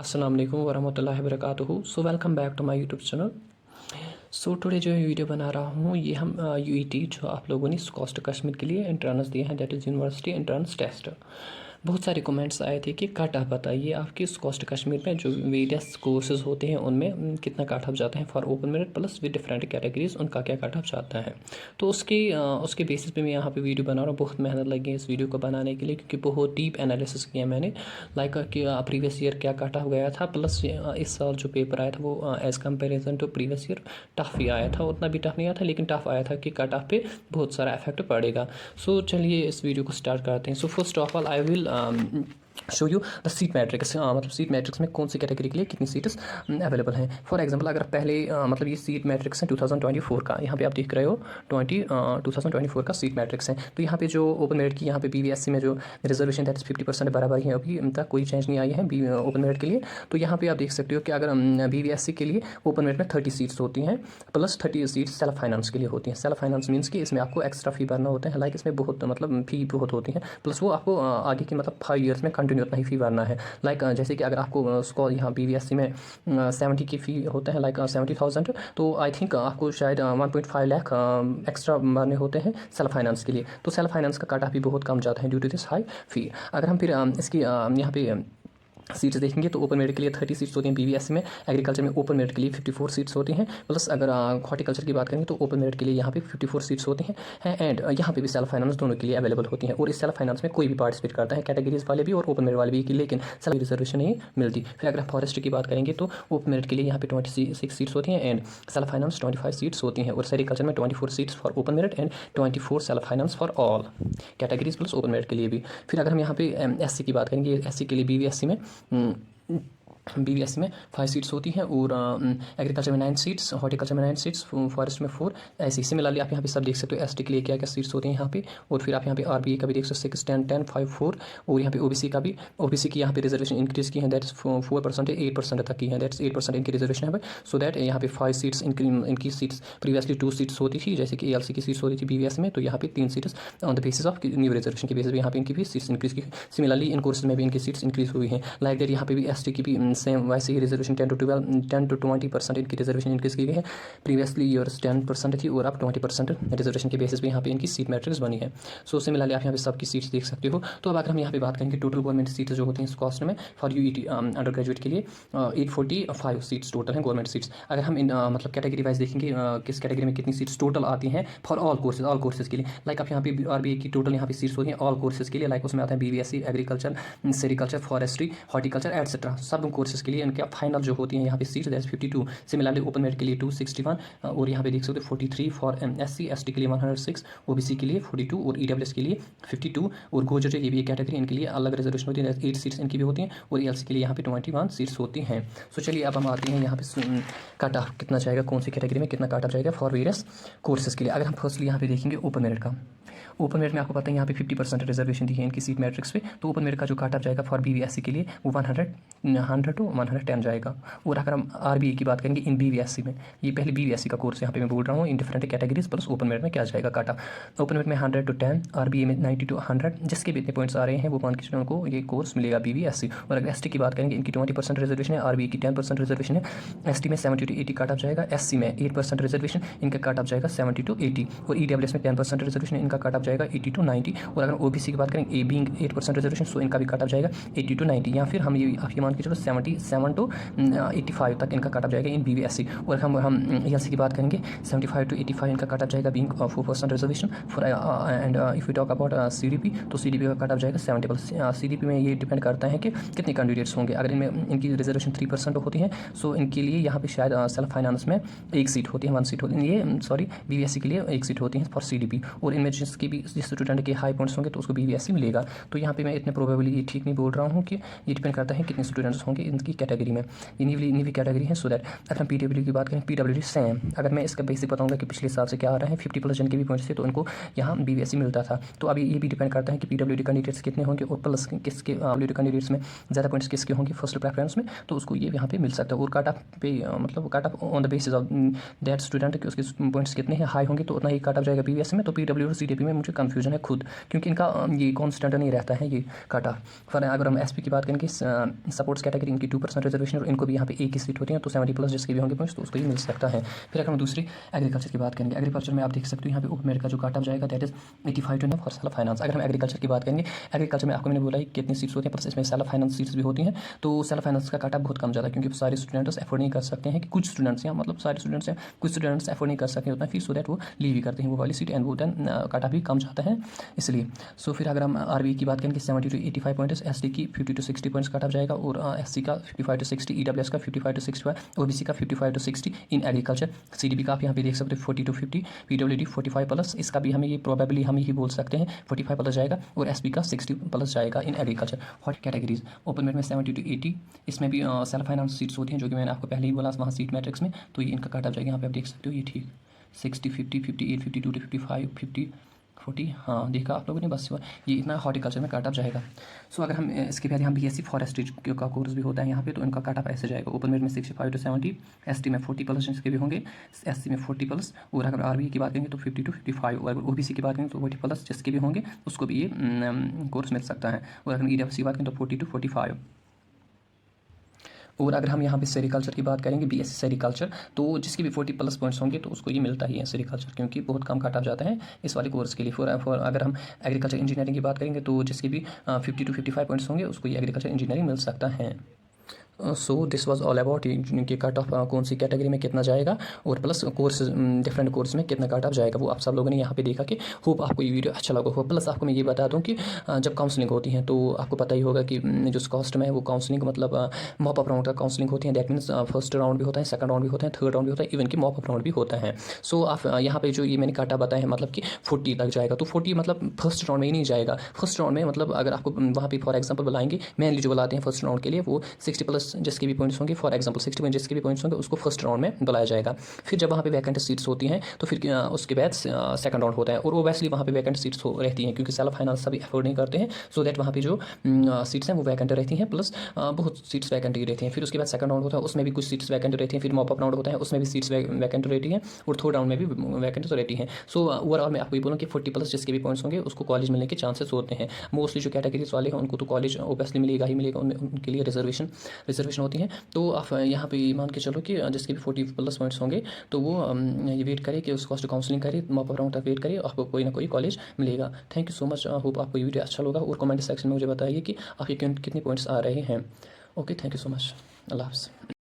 अस्सलाम वालेकुम वरहमतुल्लाहि वबरकातुहू। So welcome back to my YouTube channel. So today जो वीडियो बना रहा हूँ ये हम यूईटी जो आप लोगों ने कॉस्ट कश्मीर के लिए एंट्रेंस दिए हैं, that is university entrance test. बहुत सारे कमेंट्स आए थे कि कट ऑफ बताइए आपकी कॉस्ट कश्मीर में जो वेरियस कोर्सेज होते हैं उनमें कितना कट ऑफ जाता है for open merit plus with different categories, उनका क्या कट ऑफ जाता है। तो उसके बेसिस पे मैं यहाँ पे वीडियो बना रहा हूँ। बहुत मेहनत लगी है इस वीडियो को बनाने के लिए क्योंकि बहुत डीप एनालिसिस किया मैंने, लाइक कि प्रीवियस ईयर क्या कट ऑफ गया था, प्लस इस साल जो पेपर आया था वो as comparison to previous year tough ही आया था। उतना भी टफ नहीं आया था लेकिन टफ आया था कि कट ऑफ पे बहुत सारा इफेक्ट पड़ेगा। सो चलिए इस वीडियो को स्टार्ट करते हैं। So first of all I will show you the seat matrix, मतलब सीट मैट्रिक्स में कौन सी कैटेगरी के लिए कितनी सीट्स अवेलेबल हैं। फॉर एग्जांपल अगर पहले मतलब ये सीट मैट्रिक्स है 2024 का, यहाँ पे आप देख रहे हो 2024 का सीट मैट्रिक्स है। तो यहाँ पे जो ओपन मेरिट की यहाँ पे BVSC में जो रिजर्वेशन दैट इज 50% बराबर ही है, अभी तक कोई चेंज नहीं आई है ओपन मेरिट के लिए। तो यहाँ पे आप देख सकते हो कि अगर BVSC के लिए ओपन मेरिट में 30 सीट्स होती हैं प्लस 30 सीट्स सेल्फ फाइनेंस के लिए होती हैं। सेल्फ फाइनेंस मीन्स कि इसमें आपको एक्स्ट्रा फी भरना होता है, लाइक इसमें बहुत मतलब फी बहुत होती है, प्लस वो आपको आगे की मतलब 5 ईयर्स में कंटिन्यू उतना ही फ़ी भरना है। लाइक जैसे कि अगर आपको उसको यहाँ BVSC में 70 की फ़ी होता है, लाइक 70,000, तो आई थिंक आपको शायद 1.5 लाख एक्स्ट्रा भरने होते हैं सेल्फ फाइनेंस के लिए। तो सेल्फ फाइनेंस का कट ऑफ भी बहुत कम जाता है ड्यू टू दिस हाई फ़ी। अगर हम फिर इसकी यहाँ पे सीट्स देखेंगे तो ओपन मेरिट के लिए 30 सीट्स होती हैं BVSC में, एग्रीकल्चर में ओपन मेरिट के लिए 54 सीट्स होती हैं, प्लस अगर हॉर्टिकल्चर की बात करेंगे तो ओपन मेरिट के लिए यहाँ पे 54 सीट्स होती हैं एंड यहाँ पे भी सेल्फ फाइनेंस दोनों के लिए अवेलेबल होती हैं। और इस सेल्फ फाइनेंस में कोई भी पार्टिसिपेट करता है, कैटेगरीज वाले भी और ओपन मेरिट वाले भी, लेकिन सेल्फ रिजर्वेशन नहीं मिलती। फिर अगर फॉरेस्ट्री की बात करेंगे तो ओपन मेरिट के लिए यहाँ पे 26 सीट्स होती हैं एंड सेल्फ फाइनेंस 25 सीट्स होती हैं। और सेरिकल्चर में 24 seats for open merit and 24 self finance for all categories plus open merit के लिए भी। फिर अगर हम यहाँ पे SC की बात करेंगे, SC के लिए BVSC में 5 सीट्स होती हैं और एग्रीकल्चर में 9 सीट्स, हॉर्टिकल्चर में 9 सीट्स, फॉरेस्ट में 4, ऐसे सिमिलरली आप यहाँ पे सब देख सकते हो ST के लिए क्या क्या सीट्स होती हैं यहाँ पे। और फिर आप यहाँ पे RBA का भी देख सकते हो 6, 10, 10, 5, 4। और यहाँ पे OBC का भी, OBC की यहाँ पे रिजर्वेशन इंक्रीज़ की है, दैट इज 4% 8% तक की है, दैट इज 8% इनकी रिजर्वेशन है। सो दैट यहाँ पे 5 सीट्स इनकी सीट्स, प्रीवियसली 2 सीट्स होती थी जैसे कि ALC की सीट्स होती थी BVS में, तो यहाँ पे 3 seats on the basis of new reservation के बेसिस पे यहाँ पे इनकी भी सीट्स इंक्रीज़ की। सिमिलरली इन कोर्सेज में भी इनकी सीट्स इंक्रीज़ हुई हैं, लाइक दैट यहाँ पे भी ST की भी सेम वैसे ही रिजर्वेशन 10 to 20% इनकी रिजर्वेशन इंक्रीज़ की गई है। प्रीवियसली ईयर्स 10% थी और अब 20% रिजर्वेशन के बेसिस पे यहाँ पे इनकी सीट मैट्रिक्स बनी है। सो सिमिलरली आप यहाँ पे सबकी सीट्स देख सकते हो। तो अब अगर हम यहाँ पे बात करेंगे टोटल गवर्नमेंट सीट्स जो होती हैं इस कॉस्ट में फॉर UET अंडर ग्रेजुएट के लिए 845 सीट्स टोटल हैं गवर्नमेंट सीट्स। अगर हम इन मतलब कैटेगरी वाइज देखेंगे किस कैटेगरी में कितनी सीट्स टोटल आती हैं फॉर ऑल कोर्सेज के लिए, लाइक आप यहाँ पे RBA की टोटल यहाँ पे सीट्स होती हैं ऑल कोर्सेज के लिए, लाइक उसमें आता है BVSC, agriculture, sericulture, forestry, horticulture etcetera, सब कोर्सेज के लिए इनके फाइनल जो होती हैं यहाँ पे seats that 52। Similarly open merit के लिए 261 और यहाँ पे देख सकते हो 43 फॉर SC, ST के लिए 106, OBC के लिए 42 और EWS के लिए 52 और गोजर ये भी एक कैटेगरी, इनके लिए अलग रिजर्वेशन होती है, 8 सीट्स इनकी भी होती हैं और ALC के लिए यहाँ पे 21 सीट्स होती हैं। सो चलिए अब हम आते हैं यहाँ पे कट ऑफ कितना जाएगा, कौन सी कैटेगरी में कितना कट ऑफ जाएगा फॉर वेरियस कोर्सेज के लिए। अगर हम फर्स्टली यहाँ पे देखेंगे ओपन मेरिट का, ओपन मेरिट में आपको पता है यहाँ पे 50% रिजर्वेशन दी है इनकी सीट मैट्रिक्स पे, तो ओपन मेरिट का जो कट ऑफ जाएगा फॉर BVSC के लिए वो 100 to 110 जाएगा। और अगर हम RBA की बात करेंगे इन BVSC में, ये पहले BVSC का कोर्स यहाँ पे मैं बोल रहा हूँ, in different categories plus open merit में क्या जाएगा कट ऑफ। ओपन मेरिट में 100 to 10, RBA में 90 to 100, जिसके भी इतने पॉइंट्स आ रहे हैं वो मान के चलो उनको ये कोर्स मिलेगा BVSC। और अगर ST की बात करेंगे इनकी 20% रिजर्वेशन है, RBA की 10% रिजर्वेशन है, ST में 70 to 80 कट ऑफ जाएगा, SC में 8% रिजर्वेशन, इनका कट ऑफ जाएगा 70 to 80 और EWS में 10% रिजर्वेशन, इनका कट ऑफ जाएगा 80 to 90। और अगर OBC की बात करें A बीइंग 8% रिजर्वेशन, सो इनका भी कट ऑफ जाएगा 80 to 90, या फिर हम ये आप ये मान के चलो 77 to 85 तक इनका कट ऑफ जाएगा इन BVSC। और हम ALC की बात करेंगे 75 to 85 इनका कट ऑफ जाएगा being 4% reservation for and if you talk about CDP, तो CDP का कट ऑफ जाएगा 70। CDP में ये डिपेंड करता है कि कितने कैंडिडेट्स होंगे। अगर इनमें इनकी रिजर्वेशन 3% होती है, सो इनके लिए यहाँ पे शायद सेल्फ फाइनेंस में 1 सीट होती है, 1 सीट होती है, ये सॉरी BVSC के लिए 1 सीट होती है फॉर CDP। और इनमें जिस स्टूडेंट के हाई पॉइंट्स होंगे तो उसको BVSC मिलेगा। तो यहाँ पे मैं इतने प्रोबेबली ये ठीक नहीं बोल रहा हूँ कि ये डिपेंड करता है कितने स्टूडेंट्स होंगे इनकी कैटेगरी में, इन्हीं भी कैटेगरी है। सो दैट अगर हम PWD की बात करें, PWD सेम, अगर मैं इसका बेसिक बताऊँगा कि पिछले साल से क्या आ रहा है, 50+ जिनके भी पॉइंट्स थे तो उनको यहाँ BVSC मिलता था। तो अभी ये भी डिपेंड करता है कि PWD कैंडिडेट्स कितने होंगे और प्लस किसके PWD कैंडिडेट्स में ज़्यादा पॉइंट्स किसके होंगे फर्स्ट प्रेफरेंस में, तो उसको ये यहाँ पे मिल सकता है। और कट ऑफ पे मतलब cut off on the basis of that student कि उसके पॉइंट्स कितने हैं, हाई होंगे तो उतना ही कट ऑफ जाएगा BVSC में। तो PWD और CDP में मुझे कन्फ्यूजन है खुद, क्योंकि इनका ये कॉन्स्टेंट नहीं रहता है ये कट ऑफ। फॉर अगर हम SP की बात करेंगे सपोर्ट्स कैटेगरी उनकी 2% रिजर्वेशन और इनको भी यहाँ पे एक ही सीट होती है, तो 70+ जिसके भी होंगे पॉइंट्स तो उसको ये मिल सकता है। फिर अगर हम दूसरी एग्रीकल्चर की बात करेंगे, एग्रीकल्चर में आप देख सकते हो यहाँ पे ओपन मेरिट का जो काट ऑफ जाएगा that is 85 to for self finance. अगर हम एग्रीकल्चर की बात करेंगे, एग्रीकल्चर में आपको मैंने बोला कि कितनी सीट्स होती हैं, प्लस इसमें सेल्फ फाइनेंस सीट्स भी होती हैं, तो सेल्फ फाइनेंस का काट ऑफ बहुत कम ज़्यादा है, क्योंकि सारे स्टूडेंट्स एफोर्ड नहीं कर सकते हैं, कि कुछ स्टूडेंट्स हैं, मतलब सारे स्टूडेंट्स हैं, कुछ स्टूडेंट्स एफोर्ड नहीं कर सकते उतना फीस, सो दैट वो लीव ही करते हैं वो वाली सीट, एंड वो देन काट ऑफ भी कम जाता है इसलिए। सो फिर अगर हम आरबीई की बात करेंगे 70 टू 85 पॉइंट्स, एसडी की 50 टू 60 पॉइंट्स काट ऑफ जाएगा, और एससी का 55 टू 60, ईडब्ल्यूएस का 55 टू 65, ओबीसी का 55 टू 60 इन एग्रीकल्चर। सीडीबी का आप यहाँ पे देख सकते हो 40 टू 50, पीडब्ल्यूडी 45+, इसका भी हमें ये प्रोबेबली हम यही बोल सकते हैं 45+ जाएगा, और एसपी का 60+ जाएगा in agriculture. Hot categories open merit में 70 टू 80, इसमें भी सेल्फ फाइनेंस सीट्स होती हैं, जो कि मैंने आपको पहले ही बोला वहाँ सीट मैट्रिक्स में, तो ये इनका काट ऑफ जाएगा, यहाँ पे आप देख सकते हो ये ठीक 60, 50, 58, 52 टू 55, 50, 40, हाँ देखा आप लोगों ने, बस ये इतना हॉर्टिकल्चर में काट ऑफ जाएगा। सो अगर हम इसके बाद यहाँ बीएससी फॉरेस्ट्री का कोर्स भी होता है यहाँ पे, तो इनका काट ऑफ ऐसे जाएगा, ओपन मेरिट में 65 टू 70, एसटी में 40+ जिसके भी होंगे, एससी में 40+, और अगर आरबीई की बात करेंगे तो 50 टू 55, और अगर ओबीसी की बात करेंगे तो 40+ जिसके भी होंगे उसको भी ये कोर्स मिल सकता है, और अगर ईडब्ल्यूएस की बात करें तो 40 टू 45। और अगर हम यहाँ पे सेरिकल्चर की बात करेंगे, बीएससी सेरिकल्चर, तो जिसके भी 40+ पॉइंट्स होंगे तो उसको ये मिलता ही है सेरिकल्चर, क्योंकि बहुत कम काट ऑफ जाता है इस वाले कोर्स के लिए। फॉर अगर हम एग्रीकल्चर इंजीनियरिंग की बात करेंगे, तो जिसके भी 50 टू 55 पॉइंट्स होंगे उसको ये एग्रीकल्चर इंजीनियरिंग मिल सकता है। So this was all about कि कट ऑफ कौन सी कैटेगरी में कितना जाएगा, और प्लस कोर्स डिफरेंट कोर्स में कितना कट ऑफ जाएगा, वो आप सब लोगों ने यहाँ पे देखा कि होप आपको ये वीडियो अच्छा लगा हो। प्लस आपको मैं ये बता दूँ कि जब काउंसलिंग होती है तो आपको पता ही होगा कि जो कॉस्ट में है वो काउंसलिंग मतलब मॉप अप राउंड का काउंसलिंग होती है, दैट मीन्स फर्स्ट राउंड भी होता है, सेकंड राउंड भी होता है, थर्ड राउंड भी होता है, इवन कि मॉप अप राउंड भी होता है। सो आप यहाँ पे जो ये मैंने काटा बताया है मतलब कि 40 तक जाएगा, तो 40 मतलब फर्स्ट राउंड में ही नहीं जाएगा। फर्स्ट राउंड में मतलब अगर आपको वहाँ पे फॉर एग्जाम्पल बुलाएंगे, मेनली जो बुलाते हैं फर्स्ट राउंड के लिए वो 60+ जिसके भी पॉइंट्स होंगे, फॉर एग्जांपल 60 पॉइंट जिसके भी पॉइंट्स होंगे उसको फर्स्ट राउंड में बुलाया जाएगा। फिर जब वहाँ पे वैकेंट सीट्स होती हैं तो फिर उसके बाद सेकंड राउंड होता है, और ओबेसली वहाँ पे वैकेंट सीट्स रहती हैं, क्योंकि सेल्फ फाइनेंस सभी अफोर्ड नहीं करते हैं, सो दैट वहाँ पे जो सीट्स हैं वो वैकेंट रहती हैं, प्लस बहुत सीट्स वैकेंट ही रहती हैं। फिर उसके बाद सेकंड राउंड होता है, उसमें भी कुछ सीट्स वैकेंट रहती हैं, फिर मॉप अप राउंड होता है, उसमें भी सीट्स वैकेंट रहती हैं, और थर्ड राउंड में भी वैकेंट तो रहती हैं। सो ओवरऑल मैं आपको ये बोलूँ कि 40+ जिसके भी पॉइंट्स होंगे उसको कॉलेज मिलने के चांसेस होते हैं। मोस्टली जो कैटेगरीज वाले हैं उनको तो कॉलेज ओबेसली मिलेगा ही मिलेगा, उनके लिए रिजर्वेशन होती हैं। तो आप यहाँ पे मान के चलो कि जिसके भी 40+ पॉइंट्स होंगे तो वो ये वेट करे कि उस कॉस्ट काउंसलिंग करे, मॉप अप राउंड तक वेट करे, आपको कोई ना कोई कॉलेज मिलेगा। Thank you so much, hope आपको ये वीडियो अच्छा लगा, और कमेंट सेक्शन में मुझे बताइए कि आपके कितने पॉइंट्स आ रहे हैं। Okay, thank you so much, अल्लाह हाफ़िज़।